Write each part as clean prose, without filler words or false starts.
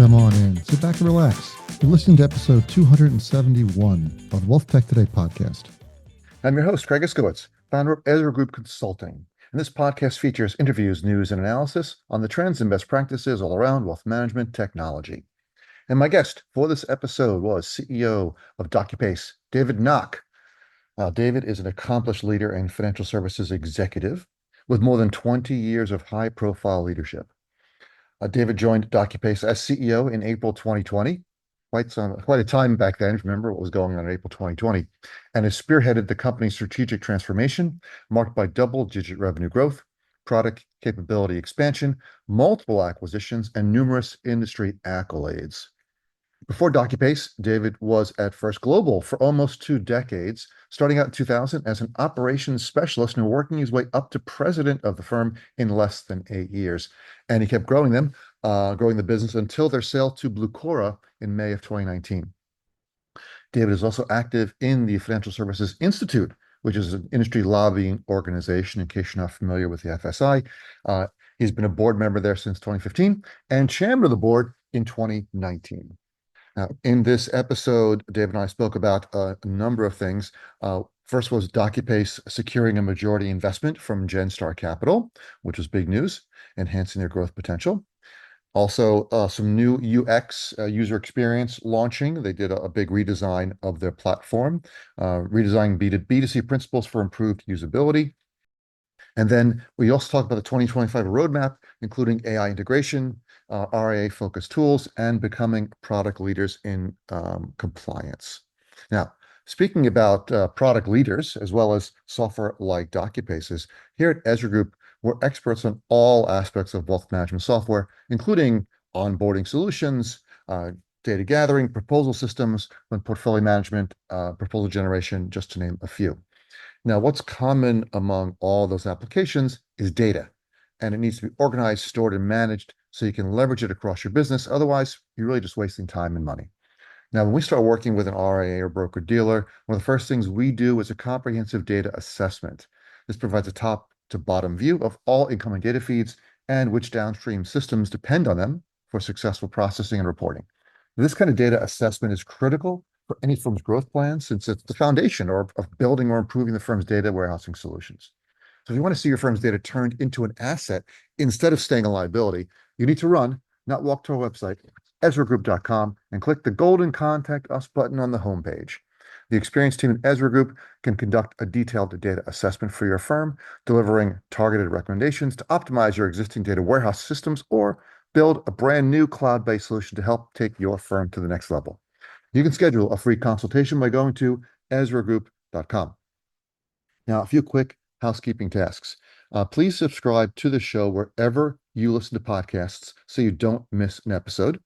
Come on in, sit back and relax. You're listening to episode 271 of WealthTech Today podcast. I'm your host, Craig Iskowitz, founder of Ezra Group Consulting. And this podcast features interviews, news, and analysis on the trends and best practices all around wealth management technology. And my guest for this episode was CEO of DocuPace, David Knoc. David is an accomplished leader and financial services executive with more than 20 years of high-profile leadership. David joined DocuPace as CEO in April 2020. Quite a time back then. Remember what was going on in April 2020, and has spearheaded the company's strategic transformation, marked by double-digit revenue growth, product capability expansion, multiple acquisitions, and numerous industry accolades. Before DocuPace, David was at First Global for almost 2 decades, starting out in 2000 as an operations specialist and working his way up to president of the firm in less than 8 years. And he kept growing the business until their sale to Blucora in May of 2019. David is also active in the Financial Services Institute, which is an industry lobbying organization, in case you're not familiar with the FSI. He's been a board member there since 2015 and chairman of the board in 2019. Now, in this episode, David and I spoke about a number of things. First was DocuPace securing a majority investment from Genstar Capital, which was big news, enhancing their growth potential. Also, some new UX, user experience launching. They did a big redesign of their platform, redesigning B2C principles for improved usability. And then we also talked about the 2025 roadmap, including AI integration, RIA-focused tools, and becoming product leaders in compliance. Now, speaking about product leaders, as well as software like DocuPace's, here at Ezra Group, we're experts on all aspects of wealth management software, including onboarding solutions, data gathering, proposal systems, and portfolio management, proposal generation, just to name a few. Now, what's common among all those applications is data, and it needs to be organized, stored, and managed so you can leverage it across your business. Otherwise, you're really just wasting time and money. Now, when we start working with an RIA or broker-dealer, one of the first things we do is a comprehensive data assessment. This provides a top-to-bottom view of all incoming data feeds and which downstream systems depend on them for successful processing and reporting. This kind of data assessment is critical for any firm's growth plans, since it's the foundation of building or improving the firm's data warehousing solutions. So if you want to see your firm's data turned into an asset instead of staying a liability, you need to run, not walk to our website, EzraGroup.com, and click the golden Contact Us button on the homepage. The experienced team at Ezra Group can conduct a detailed data assessment for your firm, delivering targeted recommendations to optimize your existing data warehouse systems or build a brand new cloud-based solution to help take your firm to the next level. You can schedule a free consultation by going to EzraGroup.com. Now, a few quick housekeeping tasks. Please subscribe to the show wherever you listen to podcasts so you don't miss an episode.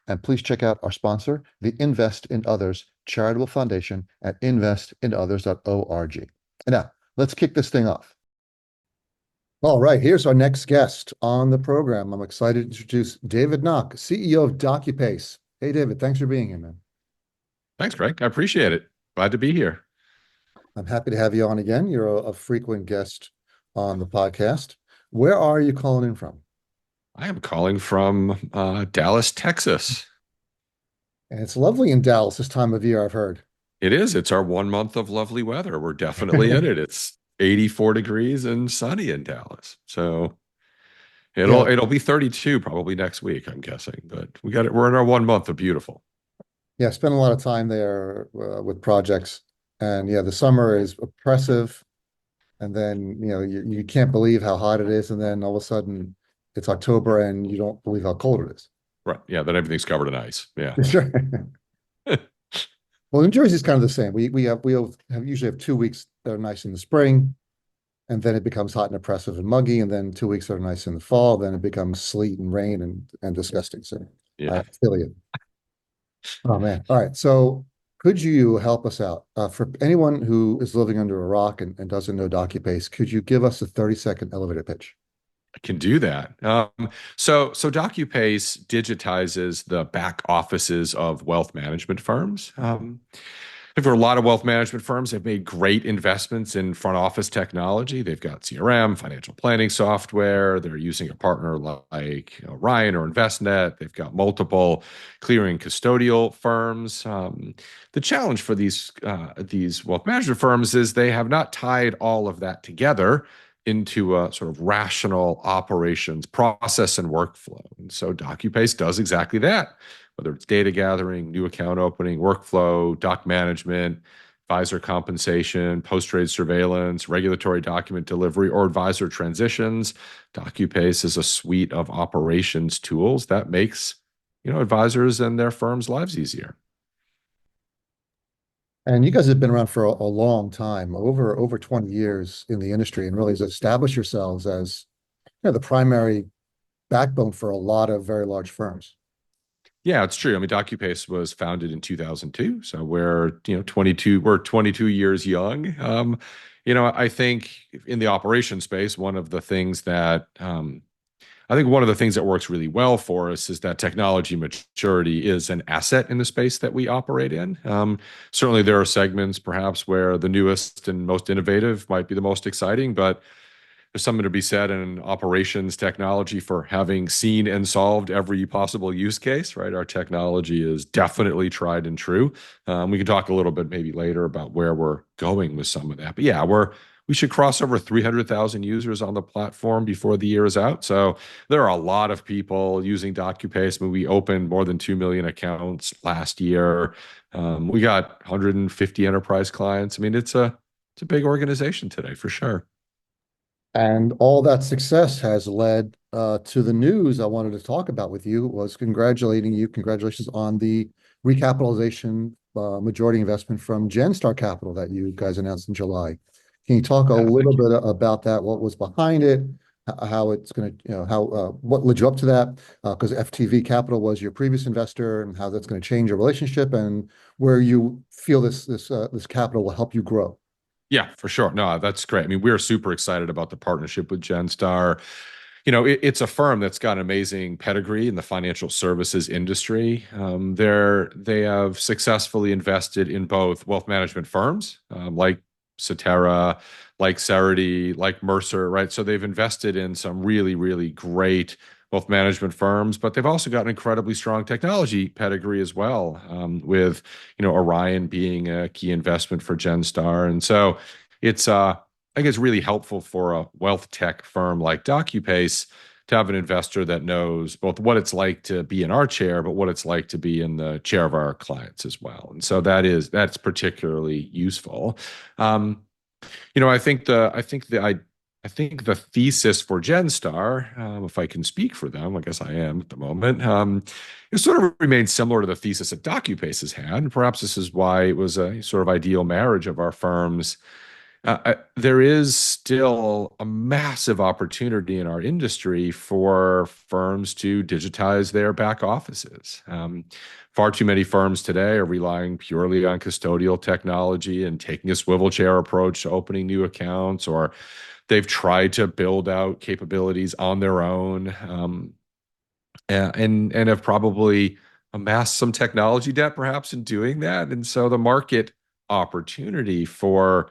And please check out our sponsor, the Invest in Others Charitable Foundation at investinothers.org. And now, let's kick this thing off. All right, here's our next guest on the program. I'm excited to introduce David Knoc, CEO of DocuPace. Hey, David, thanks for being here, man. Thanks, Craig. I appreciate it. Glad to be here. I'm happy to have you on again. You're a frequent guest on the podcast. Where are you calling in from? I am calling from Dallas, Texas. And it's lovely in Dallas this time of year, I've heard. It is. It's our 1 month of lovely weather. We're definitely in it. It's 84 degrees and sunny in Dallas. So it'll be 32 probably next week, I'm guessing. But we're in our 1 month of beautiful. Yeah, spent a lot of time there with projects, and the summer is oppressive, and then you can't believe how hot it is, and then all of a sudden it's October and you don't believe how cold it is. Right. Yeah. Then everything's covered in ice. Yeah. Sure. Well, New Jersey's kind of the same. We usually have 2 weeks that are nice in the spring, and then it becomes hot and oppressive and muggy, and then 2 weeks that are nice in the fall. Then it becomes sleet and rain and disgusting. So Yeah. I feel you. Oh man. All right. So could you help us out? For anyone who is living under a rock and doesn't know DocuPace, could you give us a 30-second elevator pitch? I can do that. So DocuPace digitizes the back offices of wealth management firms. For a lot of wealth management firms, they've made great investments in front office technology. They've got CRM, financial planning software. They're using a partner like Ryan or Envestnet. They've got multiple clearing custodial firms. The challenge for these wealth management firms is they have not tied all of that together into a sort of rational operations process and workflow. And so DocuPace does exactly that, whether it's data gathering, new account opening, workflow, doc management, advisor compensation, post-trade surveillance, regulatory document delivery, or advisor transitions. DocuPace is a suite of operations tools that makes, advisors and their firms' lives easier. And you guys have been around for a long time, over 20 years in the industry, and really has established yourselves as the primary backbone for a lot of very large firms. Yeah, it's true. I mean, DocuPace was founded in 2002, so we're 22 years young. I think in the operation space, one of the things that works really well for us is that technology maturity is an asset in the space that we operate in. Certainly, there are segments perhaps where the newest and most innovative might be the most exciting, but there's something to be said in operations technology for having seen and solved every possible use case, right? Our technology is definitely tried and true. We can talk a little bit maybe later about where we're going with some of that. But yeah, we should cross over 300,000 users on the platform before the year is out. So there are a lot of people using DocuPace. I mean, we opened more than 2 million accounts last year. We got 150 enterprise clients. I mean, it's a big organization today for sure. And all that success has led to the news I wanted to talk about with you was congratulating you. Congratulations on the recapitalization majority investment from Genstar Capital that you guys announced in July. Can you talk a little bit about that? What was behind it? How it's going to, what led you up to that? Because FTV Capital was your previous investor, and how that's going to change your relationship, and where you feel this capital will help you grow. Yeah, for sure. No, that's great. I mean, we're super excited about the partnership with Genstar. It's a firm that's got an amazing pedigree in the financial services industry. They have successfully invested in both wealth management firms like Cetera, like Cerity, like Mercer, right? So they've invested in some really, really great wealth management firms, but they've also got an incredibly strong technology pedigree as well, with Orion being a key investment for Genstar. And so I think it's really helpful for a wealth tech firm like DocuPace to have an investor that knows both what it's like to be in our chair, but what it's like to be in the chair of our clients as well. And so that's particularly useful. I think the thesis for Genstar, if I can speak for them, I guess I am at the moment, it sort of remains similar to the thesis that DocuPace has had. And perhaps this is why it was a sort of ideal marriage of our firms. There is still a massive opportunity in our industry for firms to digitize their back offices. Far too many firms today are relying purely on custodial technology and taking a swivel chair approach to opening new accounts, or they've tried to build out capabilities on their own, and have probably amassed some technology debt perhaps in doing that. And so the market opportunity for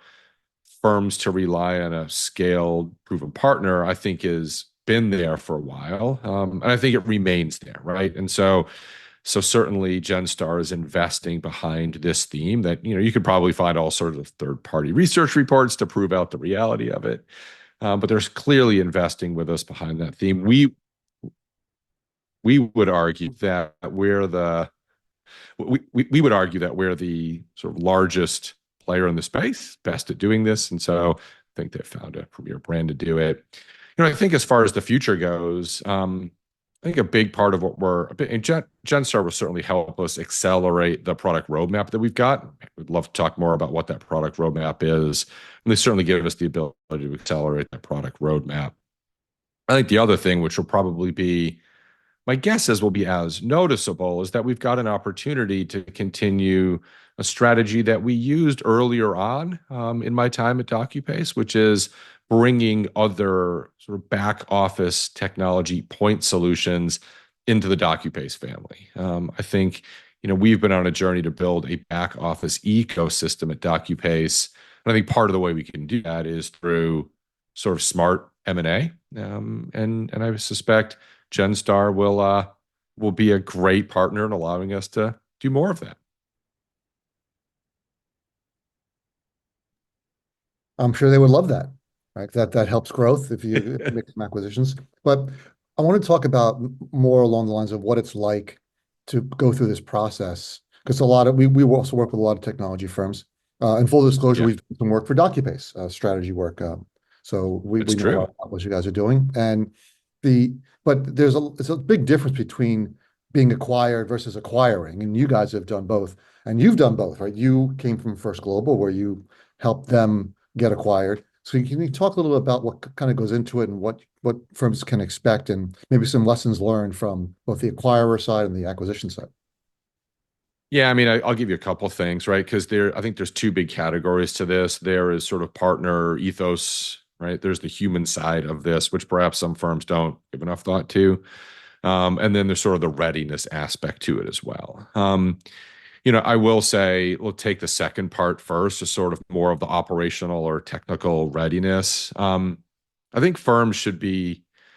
firms to rely on a scaled, proven partner, I think, has been there for a while, and I think it remains there, right? And so certainly Genstar is investing behind this theme that you could probably find all sorts of third-party research reports to prove out the reality of it, but there's clearly investing with us behind that theme. We would argue that we're the sort of largest player in the space, best at doing this. And so I think they've found a premier brand to do it. I think as far as the future goes, I think a big part of Genstar will certainly help us accelerate the product roadmap that we've got. We'd love to talk more about what that product roadmap is. And they certainly give us the ability to accelerate that product roadmap. I think the other thing, which will probably be, my guess is will be as noticeable, is that we've got an opportunity to continue a strategy that we used earlier on in my time at DocuPace, which is bringing other sort of back office technology point solutions into the DocuPace family. I think we've been on a journey to build a back office ecosystem at DocuPace. And I think part of the way we can do that is through sort of smart M&A. And I suspect GenStar will be a great partner in allowing us to do more of that. I'm sure they would love that, right? That helps growth if you make some acquisitions. But I want to talk about more along the lines of what it's like to go through this process. Because we also work with a lot of technology firms. In full disclosure, Yeah, we've done some work for DocuPace, strategy work. So we it's know a lot true. about what you guys are doing. But it's a big difference between being acquired versus acquiring. And you guys have done both. And you've done both, right? You came from First Global, where you helped them get acquired. So can you talk a little bit about what kind of goes into it and what firms can expect and maybe some lessons learned from both the acquirer side and the acquisition side? Yeah, I mean, I'll give you a couple things, right? Because I think there's two big categories to this. There is sort of partner ethos, right? There's the human side of this, which perhaps some firms don't give enough thought to. And then there's sort of the readiness aspect to it as well. I will say, we'll take the second part first, is sort of more of the operational or technical readiness. I think I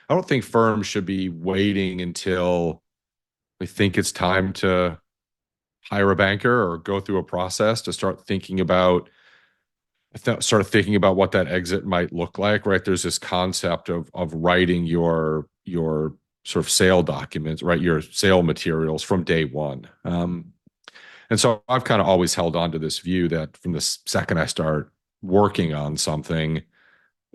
don't think firms should be waiting until they think it's time to hire a banker or go through a process to start thinking about what that exit might look like, right? There's this concept of writing your sort of sale documents, right? Your sale materials from day one. And so I've kind of always held on to this view that from the second I start working on something,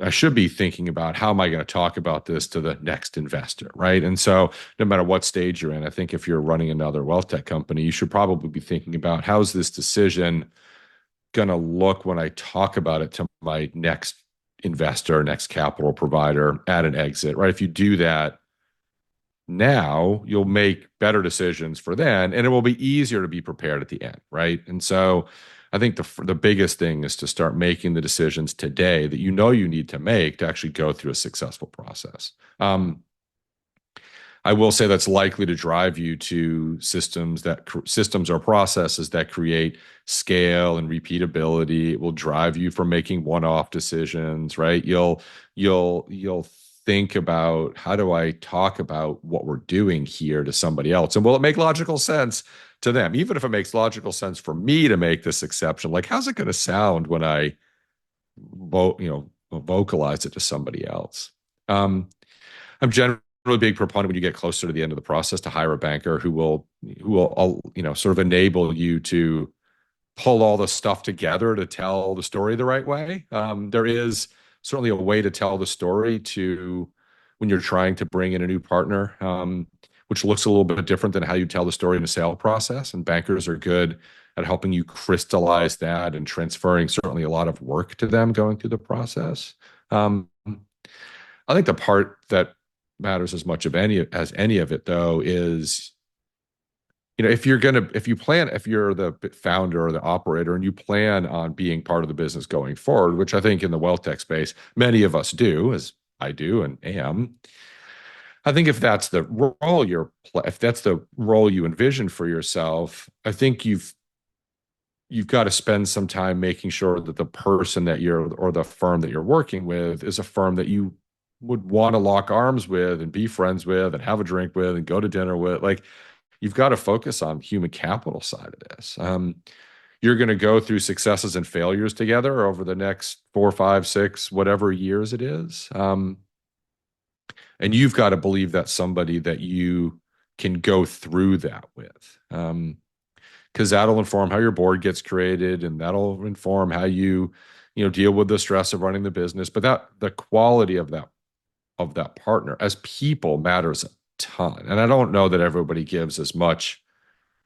I should be thinking about, how am I going to talk about this to the next investor, right? And so no matter what stage you're in, I think if you're running another wealth tech company, you should probably be thinking about, how's this decision going to look when I talk about it to my next investor, next capital provider at an exit, right? If you do that now, you'll make better decisions for then, and it will be easier to be prepared at the end, right? And so I think the biggest thing is to start making the decisions today that you need to make to actually go through a successful process. I will say that's likely to drive you to systems or processes that create scale and repeatability. It will drive you from making one-off decisions, right? You'll think about, how do I talk about what we're doing here to somebody else? And will it make logical sense to them? Even if it makes logical sense for me to make this exception, like, how's it going to sound when I vocalize it to somebody else? I'm generally a big proponent, when you get closer to the end of the process, to hire a banker who will sort of enable you to pull all the stuff together to tell the story the right way. There is certainly a way to tell the story when you're trying to bring in a new partner, which looks a little bit different than how you tell the story in a sale process. And bankers are good at helping you crystallize that and transferring certainly a lot of work to them going through the process. I think the part that matters as much as any of it, though, is, if you're the founder or the operator and you plan on being part of the business going forward, which I think in the wealth tech space, many of us do, as I do and am. I think if that's the role you envision for yourself, I think you've got to spend some time making sure that the person or the firm that you're working with is a firm that you would want to lock arms with and be friends with and have a drink with and go to dinner with. Like, you've got to focus on human capital side of this. You're going to go through successes and failures together over the next 4, 5, 6, whatever years it is. And you've got to believe that's somebody that you can go through that with. Because that'll inform how your board gets created, and that'll inform how you deal with the stress of running the business. But the quality of that partner as people matters a ton. And I don't know that everybody gives as much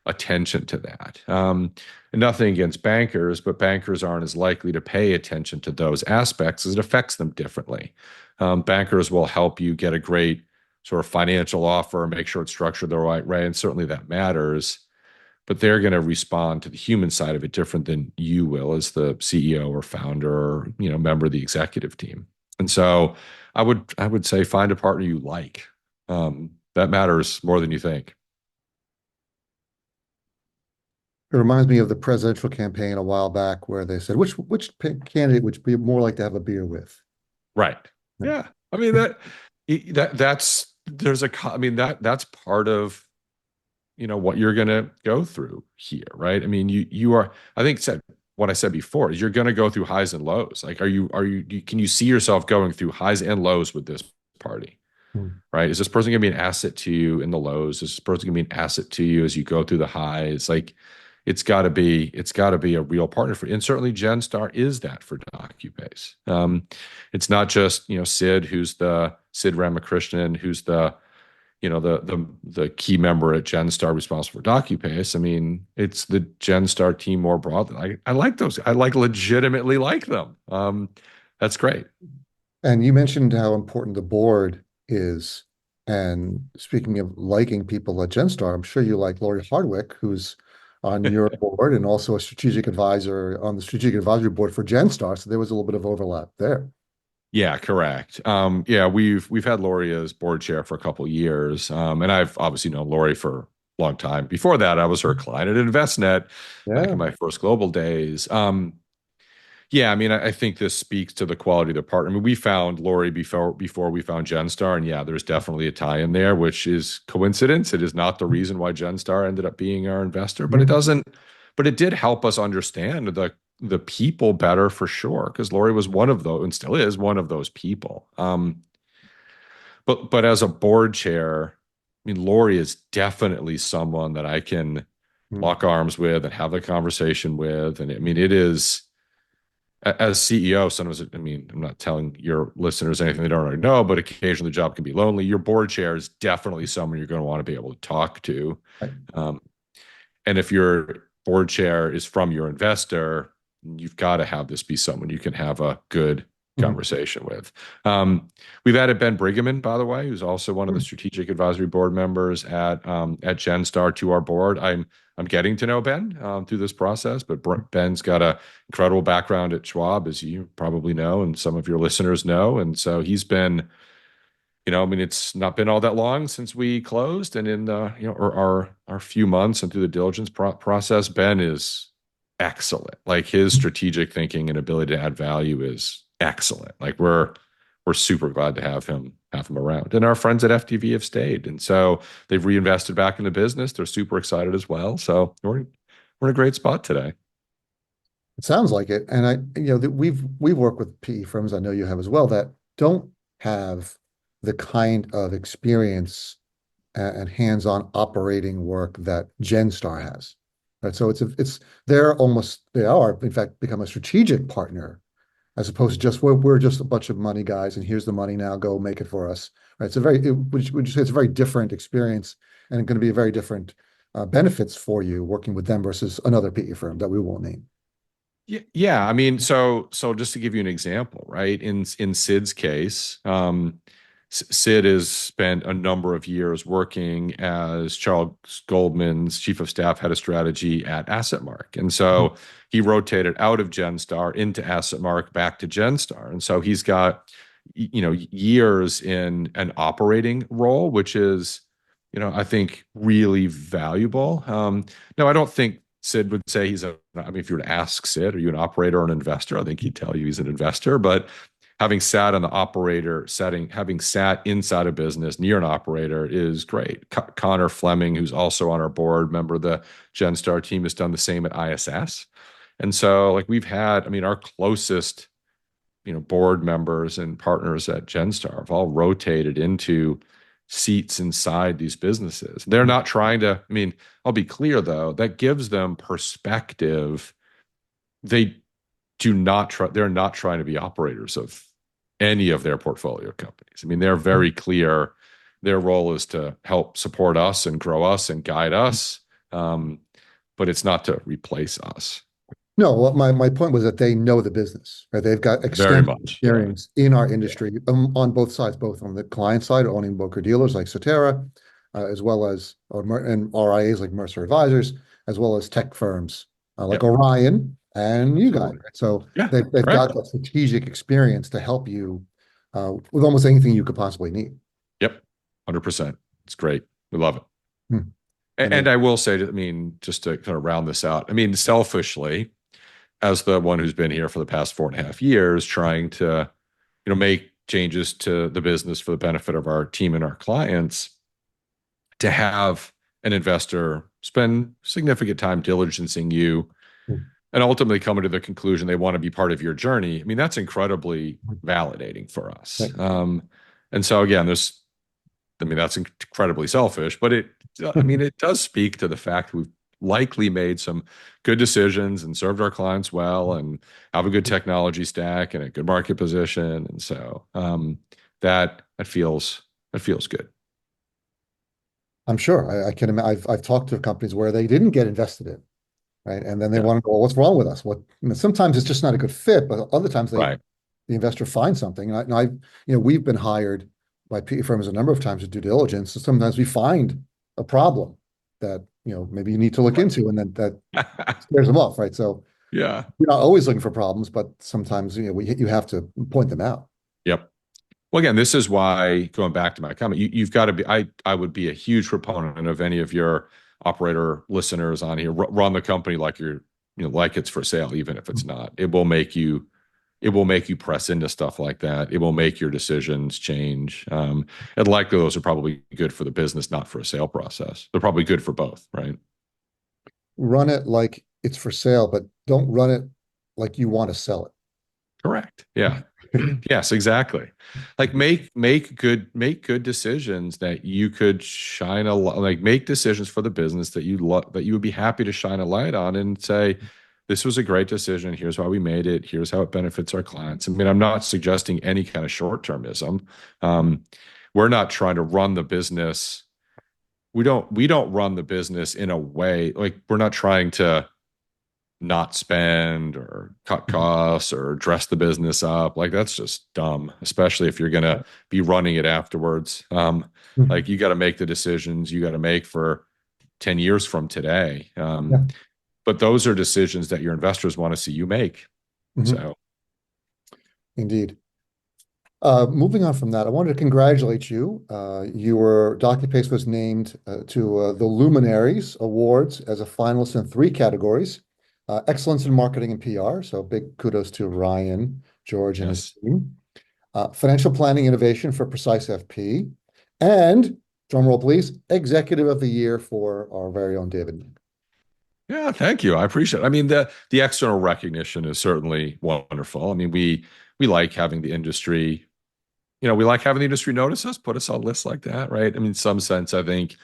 attention to that. And nothing against bankers, but bankers aren't as likely to pay attention to those aspects, as it affects them differently. Bankers will help you get a great sort of financial offer, make sure it's structured the right way, and certainly that matters. But they're going to respond to the human side of it different than you will as the CEO or founder or member of the executive team. And so I would say, find a partner you like. That matters more than you think. It reminds me of the presidential campaign a while back where they said, candidate would be more like to have a beer with? Right. Yeah. Yeah. I mean that's there's a I mean that's part of what you're going to go through here, right? I mean you are, I think said what I said before is you're going to go through highs and lows. Like can you see yourself going through highs and lows with this party? Mm. Right? Is this person going to be an asset to you in the lows? Is this person going to be an asset to you as you go through the highs? Like it's got to be a real partner for, and certainly GenStar is that for DocuPace. It's not just, Sid Ramakrishnan, who's the key member at GenStar responsible for DocuPace. I mean, it's the GenStar team more broadly. I like those. I legitimately like them. That's great. And you mentioned how important the board is. And speaking of liking people at GenStar, I'm sure you like Lori Hardwick, who's on your board and also a strategic advisor on the strategic advisory board for GenStar. So there was a little bit of overlap there. Yeah, correct. Yeah, we've had Lori as board chair for a couple of years, and I've obviously known Lori for a long time. Before that, I was her client at InvestNet back Yeah. in my first global days. Yeah, I mean, I think this speaks to the quality of the partner. I mean, we found Lori before we found GenStar, and yeah, there's definitely a tie in there, which is coincidence. It is not the reason why GenStar ended up being our investor, but it doesn't. But it did help us understand the people better for sure, because Lori was one of those and still is one of those people. But as a board chair, I mean, Lori is definitely someone that I can Mm. lock arms with and have a conversation with, and I mean, it is as CEO, sometimes, I mean, I'm not telling your listeners anything they don't already know, but occasionally the job can be lonely. Your board chair is definitely someone you're going to want to be able to talk to. Right. And if your board chair is from your investor, you've got to have this be someone you can have a good conversation with. We've added Ben Brigham, by the way, who's also one of the strategic advisory board members at GenStar to our board. I'm getting to know Ben through this process, but Ben's got an incredible background at Schwab, as you probably know, and some of your listeners know. And so he's been, I mean, it's not been all that long since we closed, and in the, or our few months and through the diligence process, Ben is excellent. Like his strategic thinking and ability to add value is excellent. Like we're super glad to have him around. And our friends at FTV have stayed. And so they've reinvested back in the business. They're super excited as well. So we're in a great spot today. It sounds like it. And we've worked with PE firms, I know you have as well, that don't have the kind of experience and hands-on operating work that GenStar has. Right. So they are in fact become a strategic partner as opposed to just we're just a bunch of money guys and here's the money, now go make it for us. Right. Would you say it's a very different experience and going to be a very different benefits for you working with them versus another PE firm that we won't name. Yeah. I mean, so just to give you an example, right? In Sid's case, Sid has spent a number of years working as Charles Goldman's chief of staff, head of strategy at AssetMark. And so he rotated out of GenStar into AssetMark back to GenStar. And so he's got, years in an operating role, which is, I think really valuable. No, I don't think Sid would say I mean, if you were to ask Sid, are you an operator or an investor? I think he'd tell you he's an investor, but having sat on the operator setting, having sat inside a business near an operator is great. Connor Fleming, who's also on our board, member of the GenStar team, has done the same at ISS. And so like we've had, I mean, our closest, board members and partners at GenStar have all rotated into seats inside these businesses. They're not trying to, I mean, I'll be clear though, that gives them perspective. They're not trying to be operators of any of their portfolio companies. I mean, they're very clear. Their role is to help support us and grow us and guide us, but it's not to replace us. No, well, my point was that they know the business, right? They've got Very extensive much. experience in our industry on both sides, both on the client side, owning broker dealers like Cetera, as well as and RIAs like Mercer Advisors, as well as tech firms like Orion and you guys. So they've got that strategic experience to help you with almost anything you could possibly need. Yep, 100%. It's great. We love it. And I will say, I mean, just to kind of round this out, I mean, selfishly, as the one who's been here for the past 4.5 years, trying to, make changes to the business for the benefit of our team and our clients, to have an investor spend significant time diligencing you and ultimately coming to the conclusion they want to be part of your journey. I mean, that's incredibly validating for us. Right. And so again, that's incredibly selfish, but it does speak to the fact we've likely made some good decisions and served our clients well and have a good technology stack and a good market position. And so that feels good. I'm sure. I can imagine. I've talked to companies where they didn't get invested in, right? And then they want to go, well, what's wrong with us? Sometimes it's just not a good fit, but other times Right. the investor finds something. And we've been hired by PE firms a number of times to due diligence. So sometimes we find a problem that, maybe you need to look into, and then that scares them off, right? So Yeah. you're not always looking for problems, but sometimes, you have to point them out. Yep. Well, again, this is why, going back to my comment, you've got to be, I would be a huge proponent of any of your operator listeners on here, run the company like like it's for sale, even if it's not. It will make you press into stuff like that. It will make your decisions change. And likely those are probably good for the business, not for a sale process. They're probably good for both, right? Run it like it's for sale, but don't run it like you want to sell it. Correct. Yeah. Yes, exactly. Like make good decisions that you could shine a light, like make decisions for the business that you would be happy to shine a light on and say, this was a great decision. Here's why we made it. Here's how it benefits our clients. I mean, I'm not suggesting any kind of short-termism. We're not trying to run the business. We don't run the business in a way, like we're not trying to not spend or cut costs or dress the business up. Like that's just dumb, especially if you're going to be running it afterwards. Like you got to make the decisions you got to make for 10 years from today. But those are decisions that your investors want to see you make. So, indeed. Moving on from that, I wanted to congratulate you. DocuPace was named to the Luminaries Awards as a finalist in 3 categories. Excellence in marketing and PR. So big kudos to Ryan, George, and his team. Financial planning innovation for Precise FP. And, drum roll please, Executive of the Year for our very own David. Yeah, thank you. I appreciate it. I mean, the external recognition is certainly wonderful. I mean, we like having the industry, we like having the industry notice us, put us on lists like that, right? I mean, in some sense, I think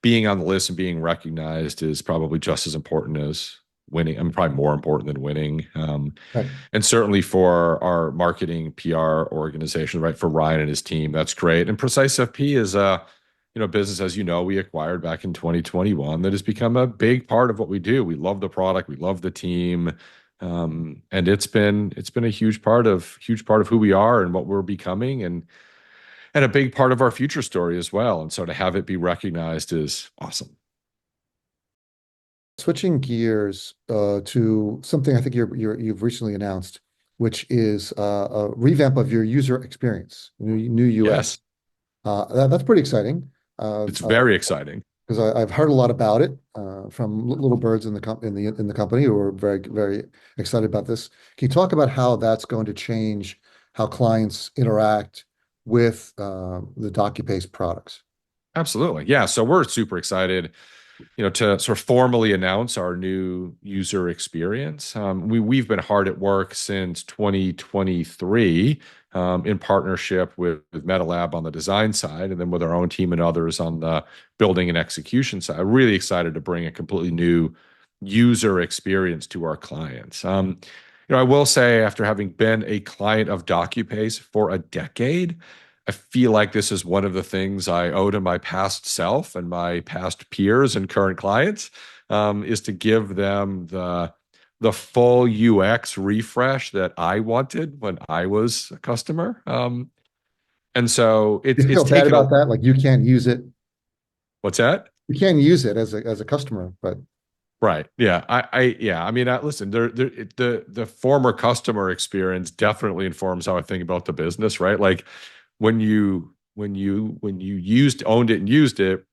being on the list and being recognized is probably just as important as winning. I mean, probably more important than winning. Right. And certainly for our marketing PR organization, right, for Ryan and his team, that's great. And Precise FP is a business, as we acquired back in 2021 that has become a big part of what we do. We love the product, we love the team, and it's been a huge part of who we are and what we're becoming, and a big part of our future story as well. And so to have it be recognized is awesome. Switching gears to something I think you've recently announced, which is a revamp of your user experience, new UX. Yes. That's pretty exciting. It's very exciting because I've heard a lot about it from little birds in the company who are very, very excited about this. Can you talk about how that's going to change how clients interact with the DocuPace products? Absolutely. Yeah. So we're super excited, to sort of formally announce our new user experience. We've been hard at work since 2023 in partnership with MetaLab on the design side, and then with our own team and others on the building and execution side. I'm really excited to bring a completely new user experience to our clients. I will say, after having been a client of DocuPace for a decade, I feel like this is one of the things I owe to my past self and my past peers and current clients, is to give them the full UX refresh that I wanted when I was a customer. And so You feel bad about that? Like you can't use it. What's that? You can't use it as a customer, but Right. Yeah. I mean, listen, the former customer experience definitely informs how I think about the business, right? Like when you owned it and used it,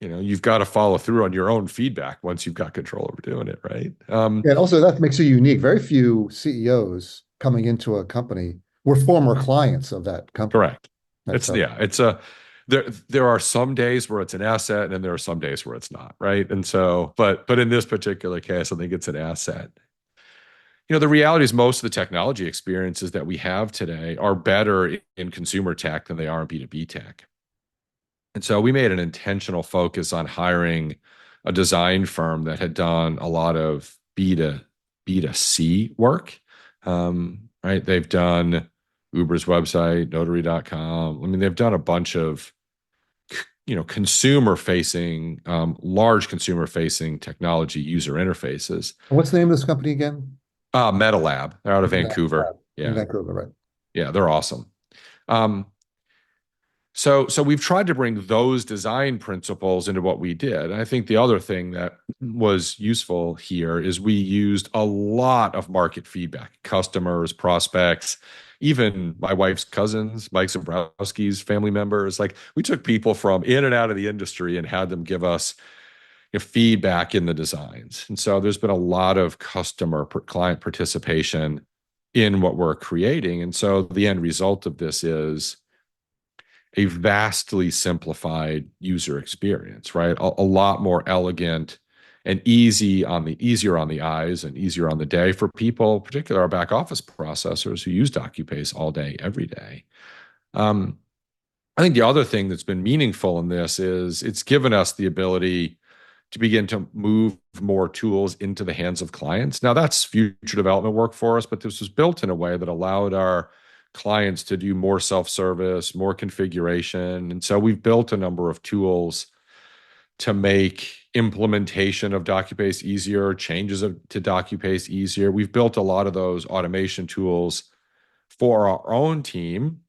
you've got to follow through on your own feedback once you've got control over doing it, right? Yeah, and also that makes you unique. Very few CEOs coming into a company were former clients of that company. Correct. Right. It's So yeah, it's a there are some days where it's an asset and there are some days where it's not, right? And so, but in this particular case, I think it's an asset. The reality is most of the technology experiences that we have today are better in consumer tech than they are in B2B tech. And so we made an intentional focus on hiring a design firm that had done a lot of B2C work. Right. They've done Uber's website, notary.com. I mean, they've done a bunch of, consumer facing, large consumer facing technology user interfaces. what's the name of this company again? MetaLab. They're out of Lab Vancouver. in Yeah. Vancouver, right? Yeah. They're awesome. Um, So we've tried to bring those design principles into what we did. And I think the other thing that was useful here is we used a lot of market feedback, customers, prospects, even my wife's cousins, Mike Zabrowski's family members. Like we took people from in and out of the industry and had them give us feedback in the designs. And so there's been a lot of client participation in what we're creating. And so the end result of this is a vastly simplified user experience, right? A lot more elegant and easier on the eyes and easier on the day for people, particularly our back office processors who use DocuPace all day, every day. I think the other thing that's been meaningful in this is it's given us the ability to begin to move more tools into the hands of clients. Now that's future development work for us, but this was built in a way that allowed our clients to do more self-service, more configuration. And so we've built a number of tools to make implementation of DocuPace easier, to DocuPace easier. We've built a lot of those automation tools for our own team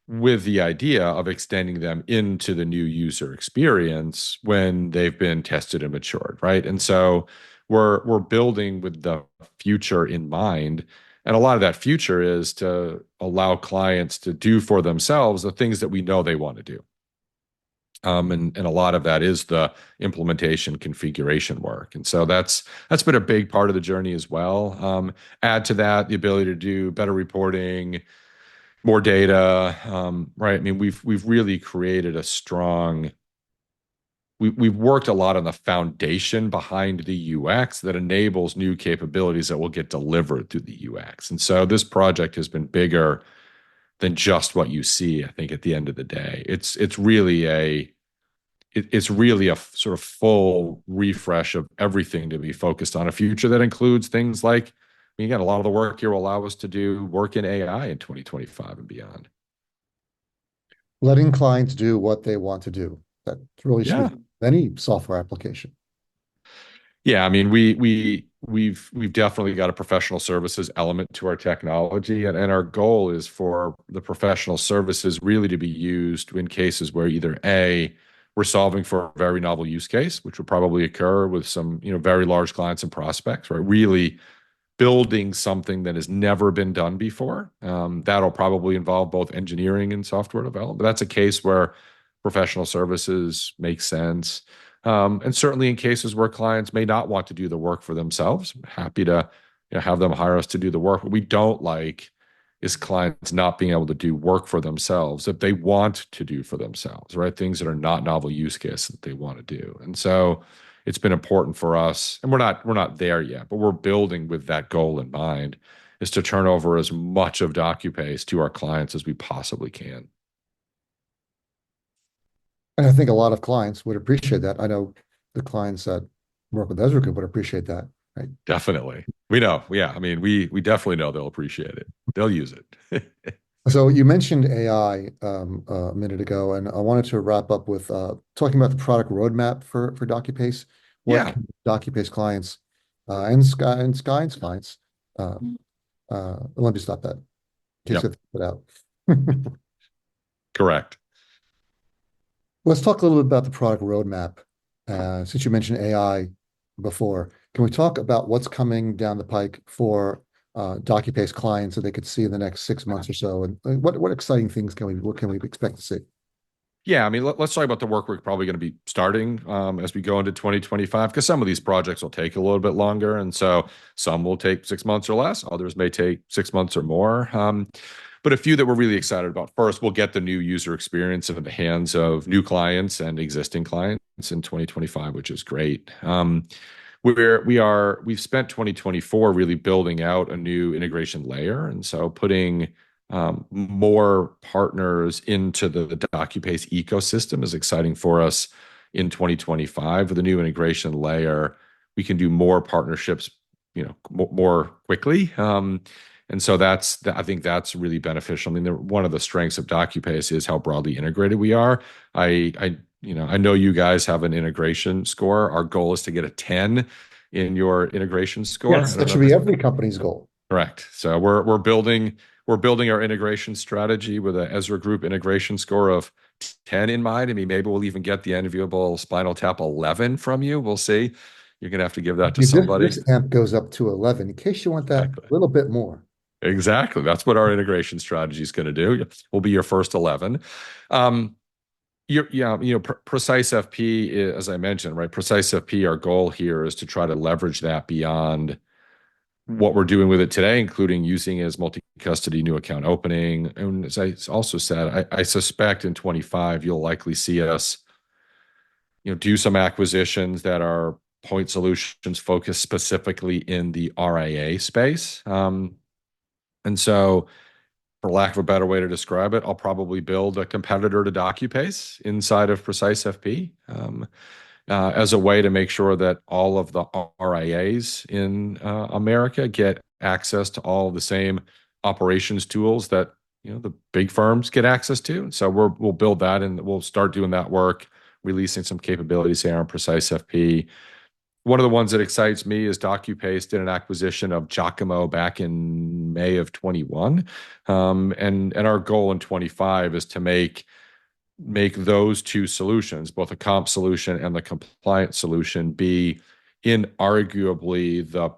with the idea of extending them into the new user experience when they've been tested and matured, right? And so we're building with the future in mind. And a lot of that future is to allow clients to do for themselves the things that we know they want to do. And a lot of that is the implementation configuration work. And so that's been a big part of the journey as well. Add to that the ability to do better reporting, more data, right? I mean, we've really created we've worked a lot on the foundation behind the UX that enables new capabilities that will get delivered through the UX. And so this project has been bigger than just what you see, I think, at the end of the day. It's really a sort of full refresh of everything to be focused on a future that includes things like, again, a lot of the work here will allow us to do work in AI in 2025 and beyond. Letting clients do what they want to do. That's really Yeah. sweet. Any software application. Yeah, I mean, we've definitely got a professional services element to our technology, and our goal is for the professional services really to be used in cases where either A, we're solving for a very novel use case, which would probably occur with some, very large clients and prospects, right? Really building something that has never been done before. That'll probably involve both engineering and software development. But that's a case where professional services make sense. And certainly in cases where clients may not want to do the work for themselves, I'm happy to have them hire us to do the work. What we don't like is clients not being able to do work for themselves that they want to do for themselves, right? Things that are not novel use cases that they want to do. And so it's been important for us, and we're not there yet, but we're building with that goal in mind, is to turn over as much of DocuPace to our clients as we possibly can. And I think a lot of clients would appreciate that. I know the clients that work with Ezra Group would appreciate that, right? Definitely. We know. Yeah. I mean, we definitely know they'll appreciate it. They'll use it. So you mentioned AI a minute ago, and I wanted to wrap up with talking about the product roadmap for DocuPace. What Yeah. can DocuPace clients and Sky's clients? Let me stop that in case Yep. I put out. Correct. Let's talk a little bit about the product roadmap. Since you mentioned AI before, can we talk about what's coming down the pike for DocuPace clients that they could see in the next 6 months or so? And what exciting things what can we expect to see? Yeah, I mean, let's talk about the work we're probably going to be starting as we go into 2025, because some of these projects will take a little bit longer. And so some will take 6 months or less, others may take 6 months or more. But a few that we're really excited about. First, we'll get the new user experience into the hands of new clients and existing clients in 2025, which is great. We've spent 2024 really building out a new integration layer. And so putting more partners into the DocuPace ecosystem is exciting for us in 2025. With the new integration layer, we can do more partnerships, more quickly. And so I think that's really beneficial. I mean, one of the strengths of DocuPace is how broadly integrated we are. I know you guys have an integration score. Our goal is to get a 10 in your integration score. Yes, that should be every company's goal. Correct. So we're building our integration strategy with an Ezra Group integration score of 10 in mind. I mean, maybe we'll even get the enviable Spinal Tap 11 from you. We'll see. You're going to have to give that to somebody. This amp goes up to 11 in case you want that a little bit more. Exactly. That's what our integration strategy is going to do. We'll be your first 11. Precise FP, as I mentioned, right? Precise FP, our goal here is to try to leverage that beyond what we're doing with it today, including using it as multi-custody new account opening. And as I also said, I suspect in 25, you'll likely see us, do some acquisitions that are point solutions focused specifically in the RIA space. And so, for lack of a better way to describe it, I'll probably build a competitor to DocuPace inside of Precise FP as a way to make sure that all of the RIAs in America get access to all of the same operations tools that the big firms get access to. So we'll build that, and we'll start doing that work, releasing some capabilities here on Precise FP. One of the ones that excites me is DocuPace did an acquisition of Giacomo back in May of 21. And our goal in 25 is to make those two solutions, both a comp solution and the compliance solution, be inarguably the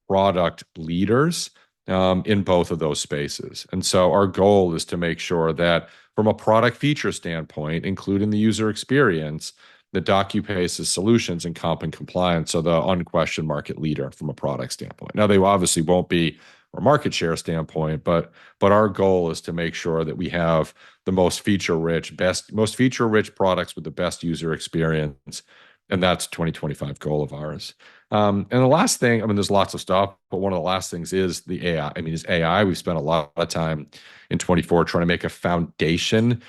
product leaders in both of those spaces. And so our goal is to make sure that from a product feature standpoint, including the user experience, the DocuPace's solutions in comp and compliance are the unquestioned market leader from a product standpoint. Now, they obviously won't be from a market share standpoint, but our goal is to make sure that we have the most feature-rich products with the best user experience, and that's a 2025 goal of ours. And the last thing, I mean, there's lots of stuff, but one of the last things is the AI. I mean, is AI. We've spent a lot of time in 24 trying to make a foundation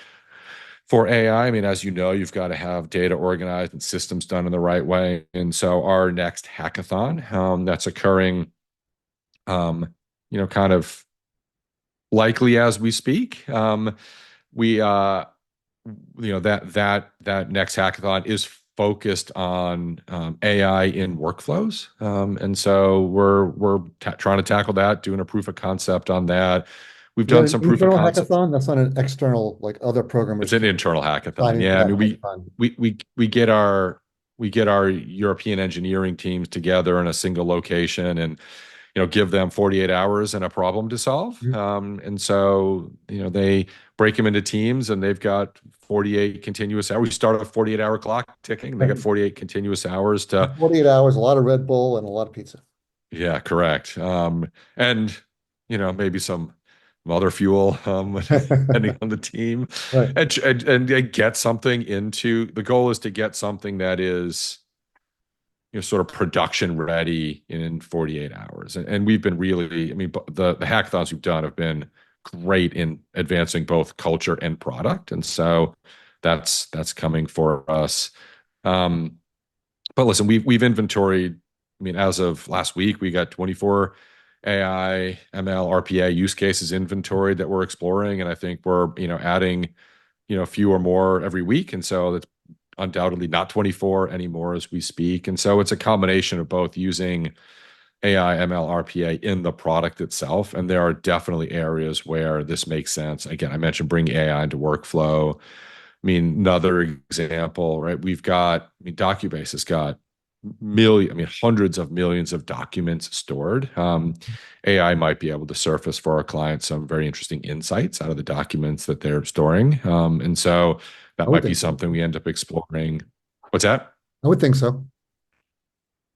for AI. I mean, as you know, you've got to have data organized and systems done in the right way. And so our next hackathon that's occurring, kind of likely as we speak, that next hackathon is focused on AI in workflows. And so we're trying to tackle that, doing a proof of concept on that. We've done some proof of concept. Hackathon? That's not an external, like other programmers. It's an internal hackathon. Yeah, I mean, we get our European engineering teams together in a single location, and give them 48 hours and a problem to solve. And so they break them into teams, and they've got 48 continuous hours. We start a 48-hour clock ticking. They got 48 continuous hours to 48 hours, a lot of Red Bull and a lot of pizza. Yeah, correct. And maybe some other fuel, depending on the team. Right. And get something into, the goal is to get something that is sort of production ready in 48 hours. And we've been really, I mean, the hackathons we've done have been great in advancing both culture and product. And so that's coming for us. But listen, we've inventoried, I mean, as of last week, we got 24 AI, ML, RPA use cases inventory that we're exploring. And I think we're, adding, a few or more every week. And so that's undoubtedly not 24 anymore as we speak. And so it's a combination of both using AI, ML, RPA in the product itself. And there are definitely areas where this makes sense. Again, I mentioned bringing AI into workflow. I mean, another example, right? DocuBase has got hundreds of millions of documents stored. AI might be able to surface for our clients some very interesting insights out of the documents that they're storing. And so that I would might be think so. something we end up exploring. What's that? I would think so.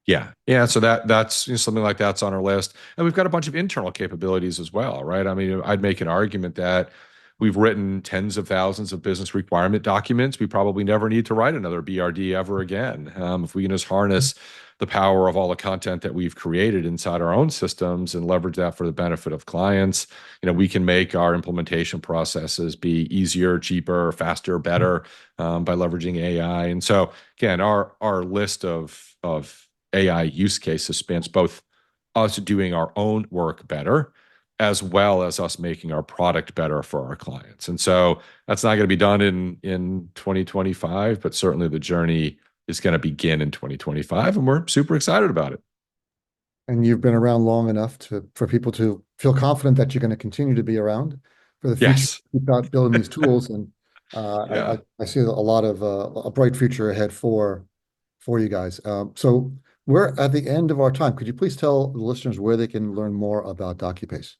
Yeah. So that's something like that's on our list, and we've got a bunch of internal capabilities as well, right? I mean, I'd make an argument that we've written tens of thousands of business requirement documents. We probably never need to write another BRD ever again. If we can just harness the power of all the content that we've created inside our own systems and leverage that for the benefit of clients, we can make our implementation processes be easier, cheaper, faster, better by leveraging AI. And so again, our list of AI use cases spans both us doing our own work better as well as us making our product better for our clients. And so that's not going to be done in 2025, but certainly the journey is going to begin in 2025, and we're super excited about it. And you've been around long enough for people to feel confident that you're going to continue to be around for the future. Yes. Keep out building these tools, and Yeah. I see a lot of a bright future ahead for you guys. So we're at the end of our time. Could you please tell the listeners where they can learn more about DocuPace?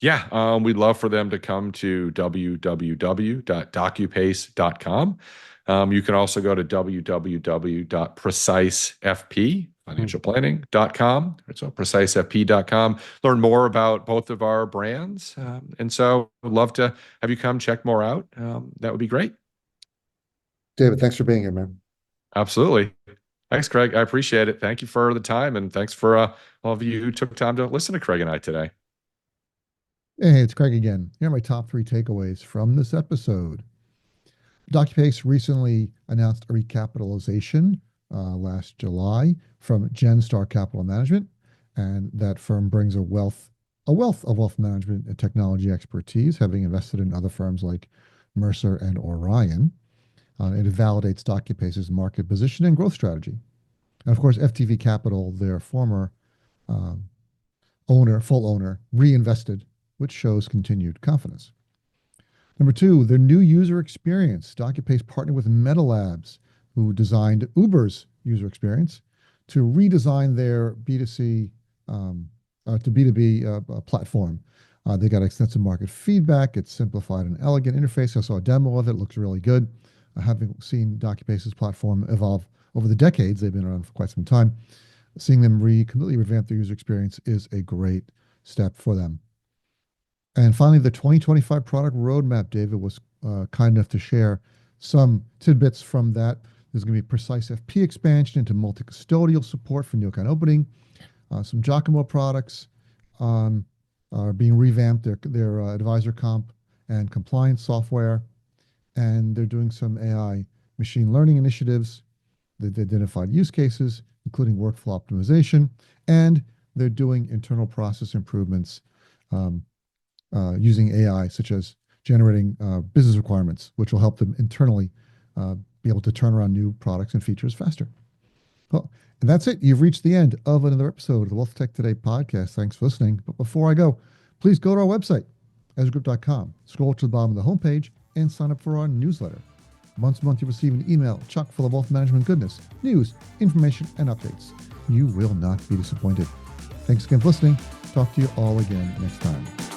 Yeah, we'd love for them to come to www.docupace.com. You can also go to www.precisefpfinancialplanning.com. So precisefp.com. Learn more about both of our brands. And so I'd love to have you come check more out. That would be great. David, thanks for being here, man. Absolutely. Thanks, Craig. I appreciate it. Thank you for the time, and thanks for all of you who took time to listen to Craig and I today. Hey, it's Craig again. Here are my top 3 takeaways from this episode. DocuPace recently announced a recapitalization last July from Genstar Capital Management, and that firm brings a wealth of wealth management and technology expertise, having invested in other firms like Mercer and Orion. It validates DocuPace's market position and growth strategy. And of course, FTV Capital, their former full owner, reinvested, which shows continued confidence. Number 2, their new user experience. DocuPace partnered with Meta Labs, who designed Uber's user experience, to redesign their B2C to B2B platform. They got extensive market feedback. It's simplified and elegant interface. I saw a demo of it. It looks really good. Having seen DocuPace's platform evolve over the decades, they've been around for quite some time. Seeing them completely revamp their user experience is a great step for them. And finally, the 2025 product roadmap. David was kind enough to share some tidbits from that. There's going to be Precise FP expansion into multi-custodial support for neocon opening. Some Giacomo products are being revamped, their advisor comp and compliance software. And they're doing some AI machine learning initiatives. They've identified use cases, including workflow optimization, and they're doing internal process improvements using AI, such as generating business requirements, which will help them internally be able to turn around new products and features faster. Well, and that's it. You've reached the end of another episode of the WealthTech Today podcast. Thanks for listening. But before I go, please go to our website, EzraGroup.com. Scroll to the bottom of the homepage and sign up for our newsletter. Once a month, you receive an email chock full of wealth management goodness, news, information, and updates. You will not be disappointed. Thanks again for listening. Talk to you all again next time.